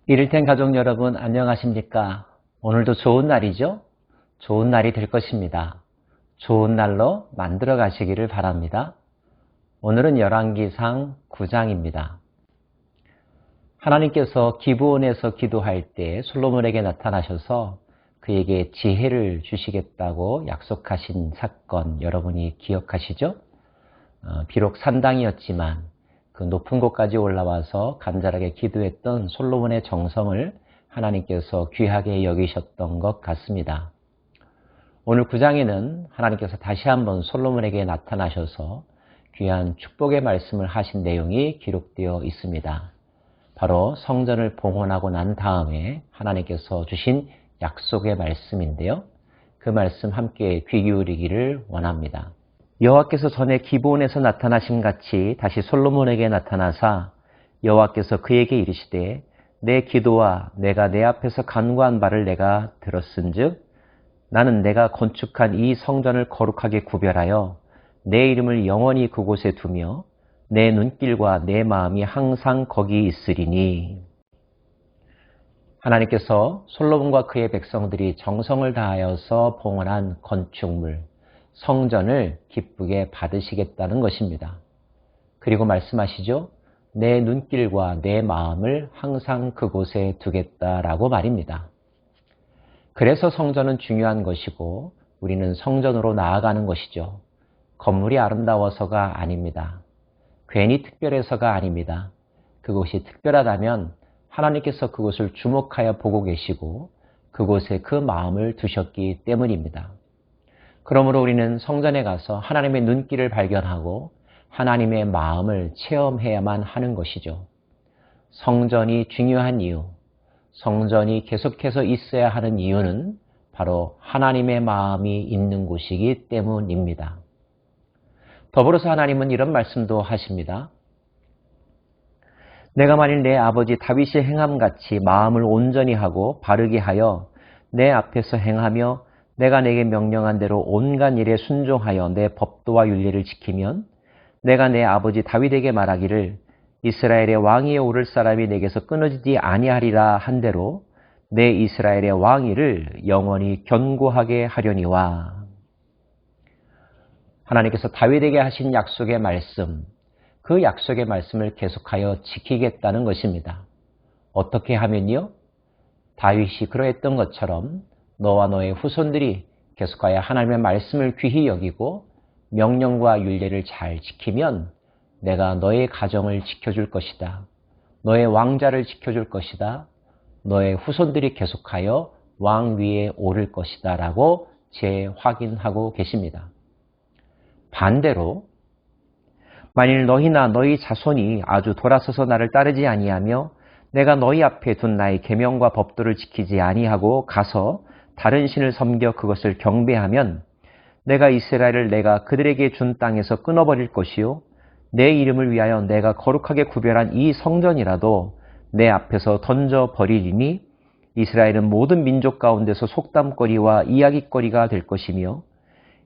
이를텐 가족 여러분, 안녕하십니까? 오늘도 좋은 날이죠? 좋은 날이 될 것입니다. 좋은 날로 만들어 가시기를 바랍니다. 오늘은 열왕기상 9장입니다. 하나님께서 기브온에서 기도할 때 솔로몬에게 나타나셔서 그에게 지혜를 주시겠다고 약속하신 사건, 여러분이 기억하시죠? 비록 산당이었지만 그 높은 곳까지 올라와서 간절하게 기도했던 솔로몬의 정성을 하나님께서 귀하게 여기셨던 것 같습니다. 오늘 9장에는 하나님께서 다시 한번 솔로몬에게 나타나셔서 귀한 축복의 말씀을 하신 내용이 기록되어 있습니다. 바로 성전을 봉헌하고 난 다음에 하나님께서 주신 약속의 말씀인데요. 그 말씀 함께 귀 기울이기를 원합니다. 여호와께서 전에 기브온에서 나타나심 같이 다시 솔로몬에게 나타나사 여호와께서 그에게 이르시되 내 기도와 내가 내 앞에서 간구한 바를 내가 들었은즉 나는 내가 건축한 이 성전을 거룩하게 구별하여 내 이름을 영원히 그곳에 두며 내 눈길과 내 마음이 항상 거기 있으리니. 하나님께서 솔로몬과 그의 백성들이 정성을 다하여서 봉헌한 건축물, 성전을 기쁘게 받으시겠다는 것입니다. 그리고 말씀하시죠. 내 눈길과 내 마음을 항상 그곳에 두겠다라고 말입니다. 그래서 성전은 중요한 것이고 우리는 성전으로 나아가는 것이죠. 건물이 아름다워서가 아닙니다. 괜히 특별해서가 아닙니다. 그곳이 특별하다면 하나님께서 그곳을 주목하여 보고 계시고 그곳에 그 마음을 두셨기 때문입니다. 그러므로 우리는 성전에 가서 하나님의 눈길을 발견하고 하나님의 마음을 체험해야만 하는 것이죠. 성전이 중요한 이유, 성전이 계속해서 있어야 하는 이유는 바로 하나님의 마음이 있는 곳이기 때문입니다. 더불어서 하나님은 이런 말씀도 하십니다. 내가 만일 내 아버지 다윗의 행함같이 마음을 온전히 하고 바르게 하여 내 앞에서 행하며 내가 내게 명령한 대로 온갖 일에 순종하여 내 법도와 윤례를 지키면 내가 내 아버지 다윗에게 말하기를 이스라엘의 왕위에 오를 사람이 내게서 끊어지지 아니하리라 한 대로 내 이스라엘의 왕위를 영원히 견고하게 하려니와. 하나님께서 다윗에게 하신 약속의 말씀, 그 약속의 말씀을 계속하여 지키겠다는 것입니다. 어떻게 하면요? 다윗이 그러했던 것처럼 너와 너의 후손들이 계속하여 하나님의 말씀을 귀히 여기고 명령과 율례를 잘 지키면 내가 너의 가정을 지켜줄 것이다. 너의 왕자를 지켜줄 것이다. 너의 후손들이 계속하여 왕 위에 오를 것이다 라고 재확인하고 계십니다. 반대로 만일 너희나 너희 자손이 아주 돌아서서 나를 따르지 아니하며 내가 너희 앞에 둔 나의 계명과 법도를 지키지 아니하고 가서 다른 신을 섬겨 그것을 경배하면 내가 이스라엘을 내가 그들에게 준 땅에서 끊어버릴 것이요 내 이름을 위하여 내가 거룩하게 구별한 이 성전이라도 내 앞에서 던져버리리니 이스라엘은 모든 민족 가운데서 속담거리와 이야기거리가 될 것이며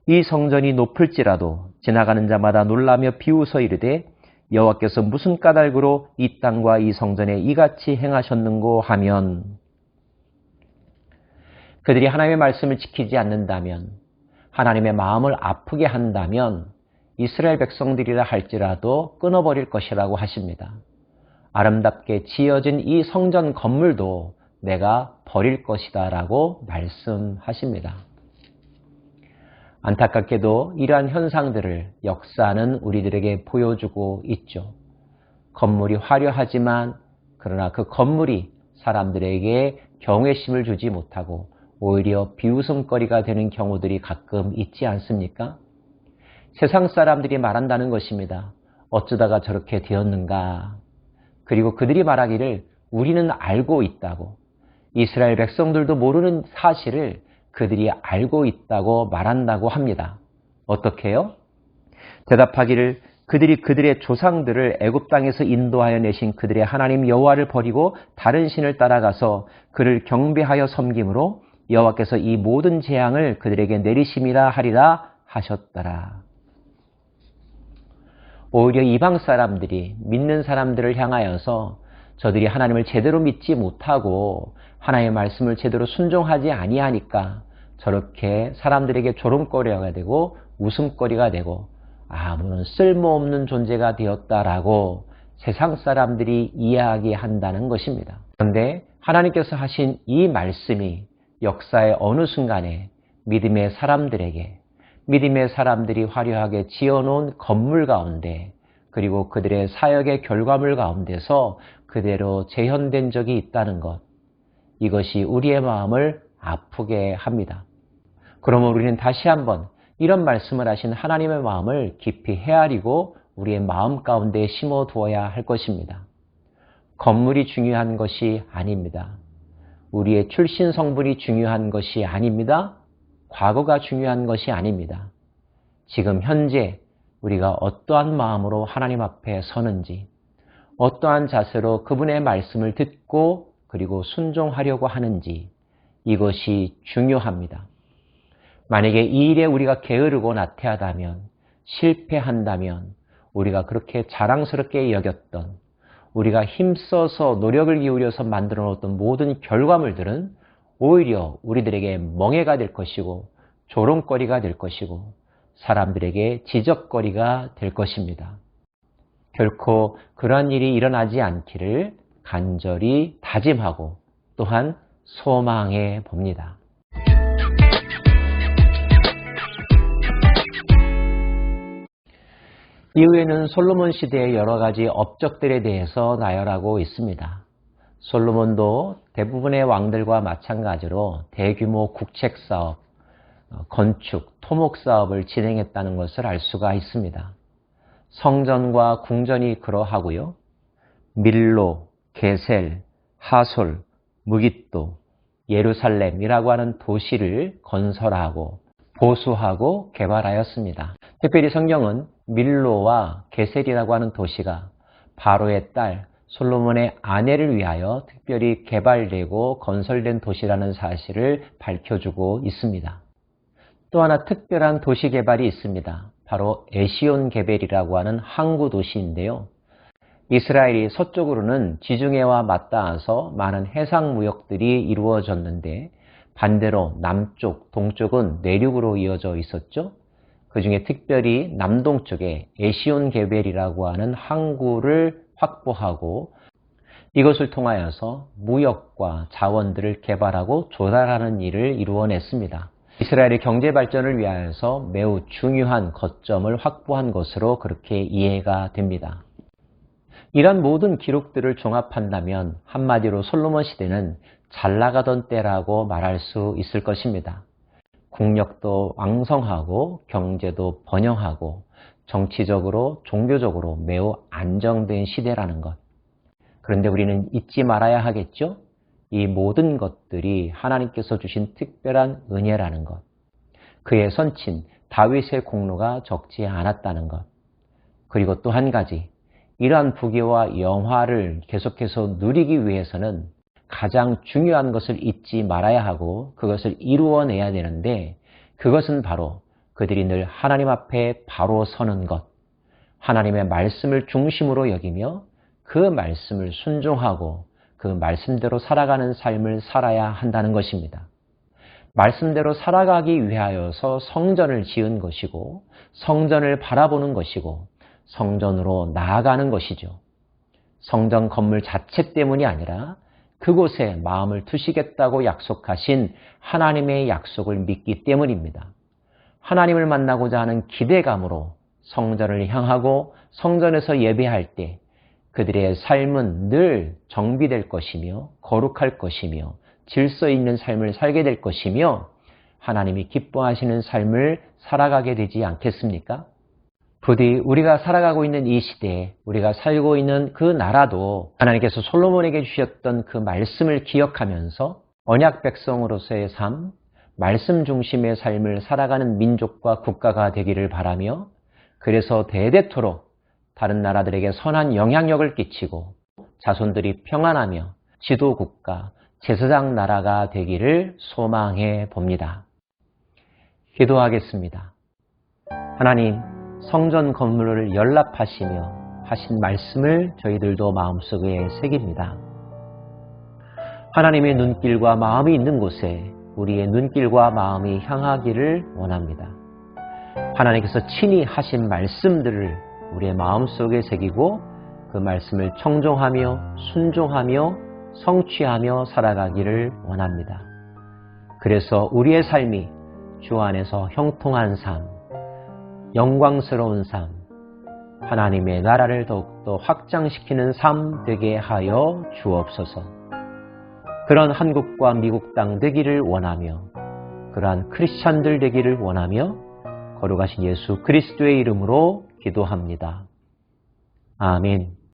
이 성전이 높을지라도 지나가는 자마다 놀라며 비웃어 이르되 여호와께서 무슨 까닭으로 이 땅과 이 성전에 이같이 행하셨는고 하면 그들이 하나님의 말씀을 지키지 않는다면 하나님의 마음을 아프게 한다면 이스라엘 백성들이라 할지라도 끊어버릴 것이라고 하십니다. 아름답게 지어진 이 성전 건물도 내가 버릴 것이다 라고 말씀하십니다. 안타깝게도 이러한 현상들을 역사는 우리들에게 보여주고 있죠. 건물이 화려하지만 그러나 그 건물이 사람들에게 경외심을 주지 못하고 오히려 비웃음거리가 되는 경우들이 가끔 있지 않습니까? 세상 사람들이 말한다는 것입니다. 어쩌다가 저렇게 되었는가? 그리고 그들이 말하기를 우리는 알고 있다고. 이스라엘 백성들도 모르는 사실을 그들이 알고 있다고 말한다고 합니다. 어떻게 해요? 대답하기를 그들이 그들의 조상들을 애굽 땅에서 인도하여 내신 그들의 하나님 여호와를 버리고 다른 신을 따라가서 그를 경배하여 섬김으로 여호와께서 이 모든 재앙을 그들에게 내리심이라 하리라 하셨더라. 오히려 이방 사람들이 믿는 사람들을 향하여서 저들이 하나님을 제대로 믿지 못하고 하나님의 말씀을 제대로 순종하지 아니하니까 저렇게 사람들에게 조롱거리가 되고 웃음거리가 되고 아무런 쓸모없는 존재가 되었다라고 세상 사람들이 이야기한다는 것입니다. 그런데 하나님께서 하신 이 말씀이 역사의 어느 순간에 믿음의 사람들에게, 믿음의 사람들이 화려하게 지어놓은 건물 가운데, 그리고 그들의 사역의 결과물 가운데서 그대로 재현된 적이 있다는 것, 이것이 우리의 마음을 아프게 합니다. 그러면 우리는 다시 한번 이런 말씀을 하신 하나님의 마음을 깊이 헤아리고 우리의 마음 가운데 심어두어야 할 것입니다. 건물이 중요한 것이 아닙니다. 우리의 출신 성분이 중요한 것이 아닙니다. 과거가 중요한 것이 아닙니다. 지금 현재 우리가 어떠한 마음으로 하나님 앞에 서는지, 어떠한 자세로 그분의 말씀을 듣고 그리고 순종하려고 하는지, 이것이 중요합니다. 만약에 이 일에 우리가 게으르고 나태하다면, 실패한다면 우리가 그렇게 자랑스럽게 여겼던, 우리가 힘써서 노력을 기울여서 만들어 놓았던 모든 결과물들은 오히려 우리들에게 멍해가 될 것이고 조롱거리가 될 것이고 사람들에게 지적거리가 될 것입니다. 결코 그러한 일이 일어나지 않기를 간절히 다짐하고 또한 소망해 봅니다. 이후에는 솔로몬 시대의 여러 가지 업적들에 대해서 나열하고 있습니다. 솔로몬도 대부분의 왕들과 마찬가지로 대규모 국책사업, 건축, 토목사업을 진행했다는 것을 알 수가 있습니다. 성전과 궁전이 그러하고요. 밀로, 게셀, 하솔, 무깃도, 예루살렘이라고 하는 도시를 건설하고 보수하고 개발하였습니다. 특별히 성경은 밀로와 게셀이라고 하는 도시가 바로의 딸 솔로몬의 아내를 위하여 특별히 개발되고 건설된 도시라는 사실을 밝혀주고 있습니다. 또 하나 특별한 도시 개발이 있습니다. 바로 에시온 게벨이라고 하는 항구 도시인데요. 이스라엘이 서쪽으로는 지중해와 맞닿아서 많은 해상 무역들이 이루어졌는데 반대로 남쪽, 동쪽은 내륙으로 이어져 있었죠. 그 중에 특별히 남동쪽에 에시온 게벨이라고 하는 항구를 확보하고 이것을 통하여서 무역과 자원들을 개발하고 조달하는 일을 이루어냈습니다. 이스라엘의 경제 발전을 위하여서 매우 중요한 거점을 확보한 것으로 그렇게 이해가 됩니다. 이런 모든 기록들을 종합한다면 한마디로 솔로몬 시대는 잘 나가던 때라고 말할 수 있을 것입니다. 국력도 왕성하고 경제도 번영하고 정치적으로 종교적으로 매우 안정된 시대라는 것. 그런데 우리는 잊지 말아야 하겠죠? 이 모든 것들이 하나님께서 주신 특별한 은혜라는 것. 그의 선친 다윗의 공로가 적지 않았다는 것. 그리고 또 한 가지, 이러한 부귀와 영화를 계속해서 누리기 위해서는 가장 중요한 것을 잊지 말아야 하고 그것을 이루어내야 되는데 그것은 바로 그들이 늘 하나님 앞에 바로 서는 것, 하나님의 말씀을 중심으로 여기며 그 말씀을 순종하고 그 말씀대로 살아가는 삶을 살아야 한다는 것입니다. 말씀대로 살아가기 위하여서 성전을 지은 것이고 성전을 바라보는 것이고 성전으로 나아가는 것이죠. 성전 건물 자체 때문이 아니라 그곳에 마음을 두시겠다고 약속하신 하나님의 약속을 믿기 때문입니다. 하나님을 만나고자 하는 기대감으로 성전을 향하고 성전에서 예배할 때 그들의 삶은 늘 정비될 것이며 거룩할 것이며 질서 있는 삶을 살게 될 것이며 하나님이 기뻐하시는 삶을 살아가게 되지 않겠습니까? 부디 우리가 살아가고 있는 이 시대에 우리가 살고 있는 그 나라도 하나님께서 솔로몬에게 주셨던 그 말씀을 기억하면서 언약 백성으로서의 삶, 말씀 중심의 삶을 살아가는 민족과 국가가 되기를 바라며 그래서 대대토록 다른 나라들에게 선한 영향력을 끼치고 자손들이 평안하며 지도국가, 제사장 나라가 되기를 소망해 봅니다. 기도하겠습니다. 하나님, 성전 건물을 연락하시며 하신 말씀을 저희들도 마음속에 새깁니다. 하나님의 눈길과 마음이 있는 곳에 우리의 눈길과 마음이 향하기를 원합니다. 하나님께서 친히 하신 말씀들을 우리의 마음속에 새기고 그 말씀을 청종하며 순종하며 성취하며 살아가기를 원합니다. 그래서 우리의 삶이 주 안에서 형통한 삶, 영광스러운 삶, 하나님의 나라를 더욱더 확장시키는 삶 되게 하여 주옵소서. 그런 한국과 미국 땅 되기를 원하며 그러한 크리스찬들 되기를 원하며 거룩하신 예수 그리스도의 이름으로 기도합니다. 아멘.